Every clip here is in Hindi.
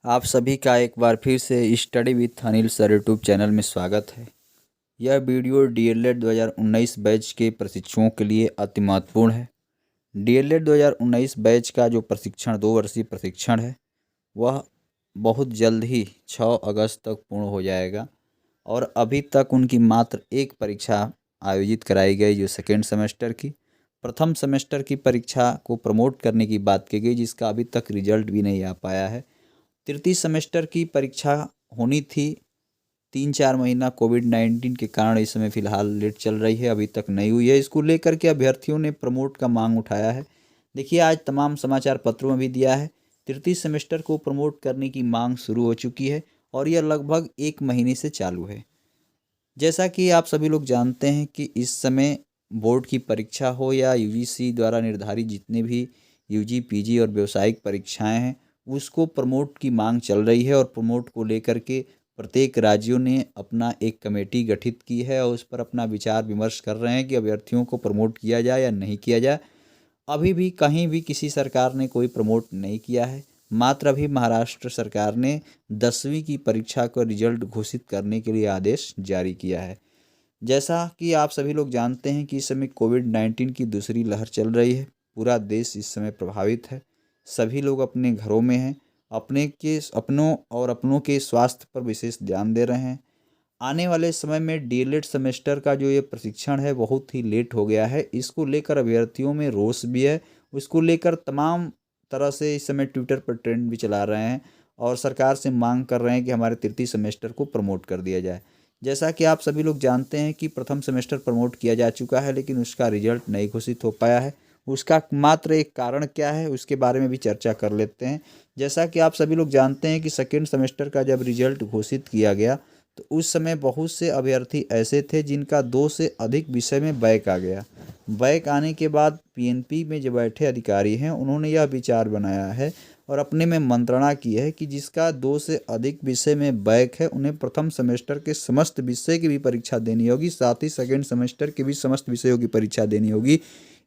आप सभी का एक बार फिर से study with Anil sir YouTube channel में स्वागत है। यह वीडियो डीएलएड 2019 बैच के प्रशिक्षुओं के लिए अति महत्वपूर्ण है। डीएलएड 2019 बैच का जो प्रशिक्षण 2 वर्षीय प्रशिक्षण है वह बहुत जल्द ही 6 अगस्त तक पूर्ण हो जाएगा और अभी तक उनकी मात्र एक परीक्षा आयोजित कराई गई जो सेकेंड सेमेस्टर की। प्रथम सेमेस्टर की परीक्षा को प्रमोट करने की बात की गई जिसका अभी तक रिजल्ट भी नहीं आ पाया है। तृतीय सेमेस्टर की परीक्षा होनी थी 3-4 महीना कोविड-19 के कारण इस समय फ़िलहाल लेट चल रही है, अभी तक नहीं हुई है। इसको लेकर के अभ्यर्थियों ने प्रमोट का मांग उठाया है। देखिए आज तमाम समाचार पत्रों में भी दिया है, तृतीय सेमेस्टर को प्रमोट करने की मांग शुरू हो चुकी है और यह लगभग 1 महीने से चालू है। जैसा कि आप सभी लोग जानते हैं कि इस समय बोर्ड की परीक्षा हो या यूजीसी द्वारा निर्धारित जितने भी यूजी, पीजी और व्यावसायिक परीक्षाएं हैं उसको प्रमोट की मांग चल रही है और प्रमोट को लेकर के प्रत्येक राज्यों ने अपना एक कमेटी गठित की है और उस पर अपना विचार विमर्श कर रहे हैं कि अभ्यर्थियों को प्रमोट किया जाए या नहीं किया जाए। अभी भी कहीं भी किसी सरकार ने कोई प्रमोट नहीं किया है। मात्र अभी महाराष्ट्र सरकार ने 10वीं की परीक्षा का रिजल्ट घोषित करने के लिए आदेश जारी किया है। जैसा कि आप सभी लोग जानते हैं कि इस समय कोविड-19 की दूसरी लहर चल रही है। पूरा देश इस समय प्रभावित है। सभी लोग अपने घरों में हैं, अपनों के स्वास्थ्य पर विशेष ध्यान दे रहे हैं। आने वाले समय में डीएलएड सेमेस्टर का जो ये प्रशिक्षण है बहुत ही लेट हो गया है। इसको लेकर अभ्यर्थियों में रोष भी है। उसको लेकर तमाम तरह से इस समय ट्विटर पर ट्रेंड भी चला रहे हैं और सरकार से मांग कर रहे हैं कि हमारे तृतीय सेमेस्टर को प्रमोट कर दिया जाए। जैसा कि आप सभी लोग जानते हैं कि प्रथम सेमेस्टर प्रमोट किया जा चुका है लेकिन उसका रिजल्ट नहीं घोषित हो पाया है। उसका मात्र एक कारण क्या है उसके बारे में भी चर्चा कर लेते हैं। जैसा कि आप सभी लोग जानते हैं कि सेकेंड सेमेस्टर का जब रिजल्ट घोषित किया गया तो उस समय बहुत से अभ्यर्थी ऐसे थे जिनका 2 से अधिक विषय में बैक आ गया। बैक आने के बाद पीएनपी में जो बैठे अधिकारी हैं उन्होंने यह विचार बनाया है और अपने में मंत्रणा की है कि जिसका 2 से अधिक विषय में बैक है उन्हें प्रथम सेमेस्टर के समस्त विषय की भी परीक्षा देनी होगी, साथ ही सेकेंड सेमेस्टर के भी समस्त विषयों की परीक्षा देनी होगी।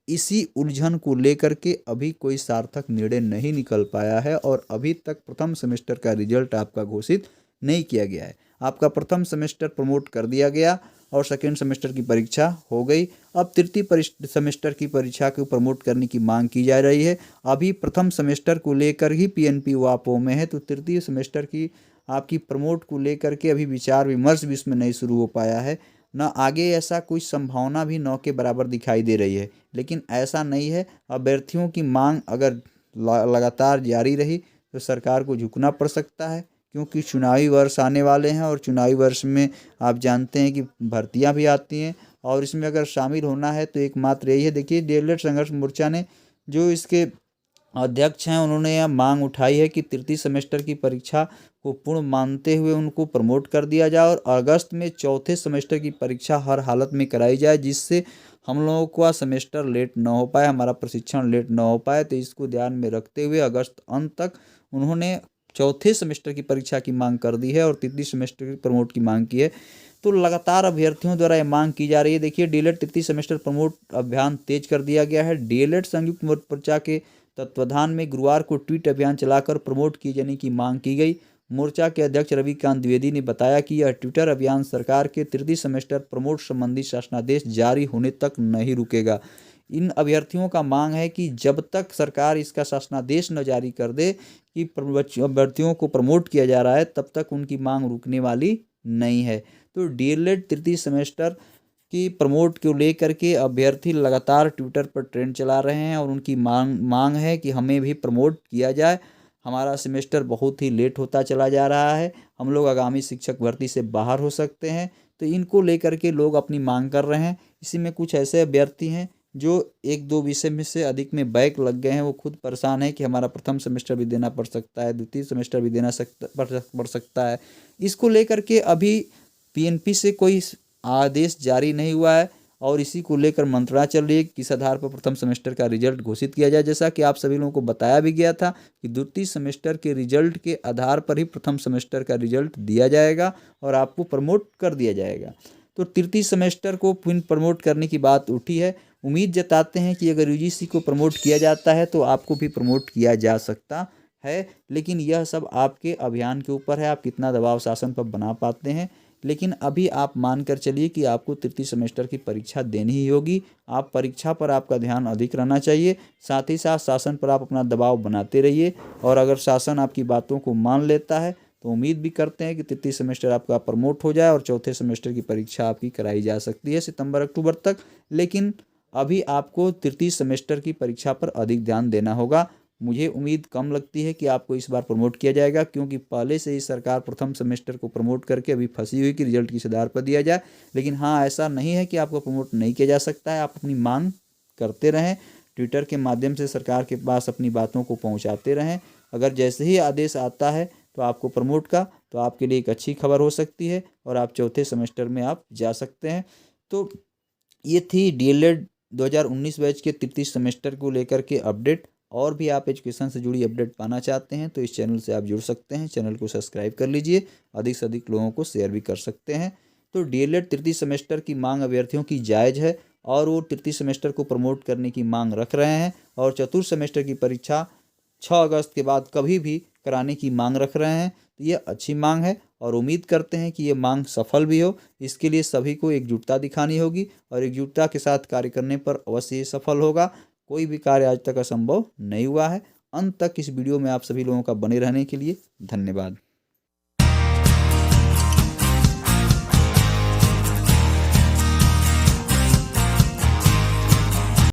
इसी उलझन को लेकर के अभी कोई सार्थक निर्णय नहीं निकल पाया है और अभी तक प्रथम सेमेस्टर का रिजल्ट आपका घोषित नहीं किया गया है। आपका प्रथम सेमेस्टर प्रमोट कर दिया गया और सेकेंड सेमेस्टर की परीक्षा हो गई। अब तृतीय सेमेस्टर की परीक्षा को प्रमोट करने की मांग की जा रही है। अभी प्रथम सेमेस्टर को लेकर ही पीएनपी वापो में है तो तृतीय सेमेस्टर की आपकी प्रमोट को लेकर के अभी विचार विमर्श भी इसमें नहीं शुरू हो पाया है। न आगे ऐसा कुछ संभावना भी न के बराबर दिखाई दे रही है, लेकिन ऐसा नहीं है। अभ्यर्थियों की मांग अगर लगातार जारी रही तो सरकार को झुकना पड़ सकता है क्योंकि चुनावी वर्ष आने वाले हैं और चुनावी वर्ष में आप जानते हैं कि भर्तियां भी आती हैं और इसमें अगर शामिल होना है तो एकमात्र यही है। देखिए डीएलएड संघर्ष मोर्चा ने जो इसके अध्यक्ष हैं उन्होंने यह मांग उठाई है कि तृतीय सेमेस्टर की परीक्षा को पूर्ण मानते हुए उनको प्रमोट कर दिया जाए और अगस्त में चौथे सेमेस्टर की परीक्षा हर हालत में कराई जाए जिससे हम लोगों का सेमेस्टर लेट ना हो पाए, हमारा प्रशिक्षण लेट ना हो पाए। तो इसको ध्यान में रखते हुए अगस्त अंत तक उन्होंने चौथे सेमेस्टर की परीक्षा की मांग कर दी है और तृतीय सेमेस्टर की प्रमोट की मांग की है। तो लगातार अभ्यर्थियों द्वारा ये मांग की जा रही है। देखिए डीएलएड तृतीय सेमेस्टर प्रमोट अभियान तेज कर दिया गया है। डीएलएड संयुक्त मोर्चा के तत्वाधान में गुरुवार को ट्वीट अभियान चलाकर प्रमोट किए जाने की मांग की गई। मोर्चा के अध्यक्ष रविकांत द्विवेदी ने बताया कि यह ट्विटर अभियान सरकार के तृतीय सेमेस्टर प्रमोट संबंधी शासनादेश जारी होने तक नहीं रुकेगा। इन अभ्यर्थियों का मांग है कि जब तक सरकार इसका शासनादेश न जारी कर दे कि अभ्यर्थियों को प्रमोट किया जा रहा है तब तक उनकी मांग रुकने वाली नहीं है। तो डीएलएड तृतीय सेमेस्टर की प्रमोट को लेकर के अभ्यर्थी लगातार ट्विटर पर ट्रेंड चला रहे हैं और उनकी मांग है कि हमें भी प्रमोट किया जाए। हमारा सेमेस्टर बहुत ही लेट होता चला जा रहा है, हम लोग आगामी शिक्षक भर्ती से बाहर हो सकते हैं। तो इनको लेकर के लोग अपनी मांग कर रहे हैं। इसी में कुछ ऐसे अभ्यर्थी हैं जो 1-2 विषय में से अधिक में बैक लग गए हैं, वो खुद परेशान है कि हमारा प्रथम सेमेस्टर भी देना पड़ सकता है, द्वितीय सेमेस्टर भी देना पड़ सकता है। इसको लेकर के अभी पीएनपी से कोई आदेश जारी नहीं हुआ है और इसी को लेकर मंत्रणा चल रही है कि किस आधार पर प्रथम सेमेस्टर का रिजल्ट घोषित किया जाए। जैसा कि आप सभी लोगों को बताया भी गया था कि द्वितीय सेमेस्टर के रिजल्ट के आधार पर ही प्रथम सेमेस्टर का रिजल्ट दिया जाएगा और आपको प्रमोट कर दिया जाएगा। तो तृतीय सेमेस्टर को फिर प्रमोट करने की बात उठी है। उम्मीद जताते हैं कि अगर यूजीसी को प्रमोट किया जाता है तो आपको भी प्रमोट किया जा सकता है, लेकिन यह सब आपके अभियान के ऊपर है, आप कितना दबाव शासन पर बना पाते हैं। लेकिन अभी आप मान कर चलिए कि आपको तृतीय सेमेस्टर की परीक्षा देनी ही होगी। आप परीक्षा पर आपका ध्यान अधिक रहना चाहिए, साथ ही साथ शासन पर आप अपना दबाव बनाते रहिए। और अगर शासन आपकी बातों को मान लेता है तो उम्मीद भी करते हैं कि तृतीय सेमेस्टर आपका प्रमोट हो जाए और चौथे सेमेस्टर की परीक्षा आपकी कराई जा सकती है सितंबर अक्टूबर तक। लेकिन अभी आपको तृतीय सेमेस्टर की परीक्षा पर अधिक ध्यान देना होगा। मुझे उम्मीद कम लगती है कि आपको इस बार प्रमोट किया जाएगा, क्योंकि पहले से ही सरकार प्रथम सेमेस्टर को प्रमोट करके अभी फंसी हुई कि रिजल्ट किस आधार पर दिया जाए। लेकिन हाँ, ऐसा नहीं है कि आपको प्रमोट नहीं किया जा सकता है। आप अपनी मांग करते रहें, ट्विटर के माध्यम से सरकार के पास अपनी बातों को पहुंचाते रहें। अगर जैसे ही आदेश आता है तो आपको प्रमोट का, तो आपके लिए एक अच्छी खबर हो सकती है और आप चौथे सेमेस्टर में आप जा सकते हैं। तो ये थी डीएलएड 2019 बैच के तृतीय सेमेस्टर को लेकर के अपडेट। और भी आप एजुकेशन से जुड़ी अपडेट पाना चाहते हैं तो इस चैनल से आप जुड़ सकते हैं। चैनल को सब्सक्राइब कर लीजिए, अधिक से अधिक लोगों को शेयर भी कर सकते हैं। तो डीएलएड तृतीय सेमेस्टर की मांग अभ्यर्थियों की जायज़ है और वो तृतीय सेमेस्टर को प्रमोट करने की मांग रख रहे हैं और चतुर्थ सेमेस्टर की परीक्षा 6 अगस्त के बाद कभी भी कराने की मांग रख रहे हैं। तो ये अच्छी मांग है और उम्मीद करते हैं कि ये मांग सफल भी हो। इसके लिए सभी को एकजुटता दिखानी होगी और एकजुटता के साथ कार्य करने पर अवश्य ये सफल होगा। कोई भी कार्य आज तक असंभव नहीं हुआ है। अंत तक इस वीडियो में आप सभी लोगों का बने रहने के लिए धन्यवाद।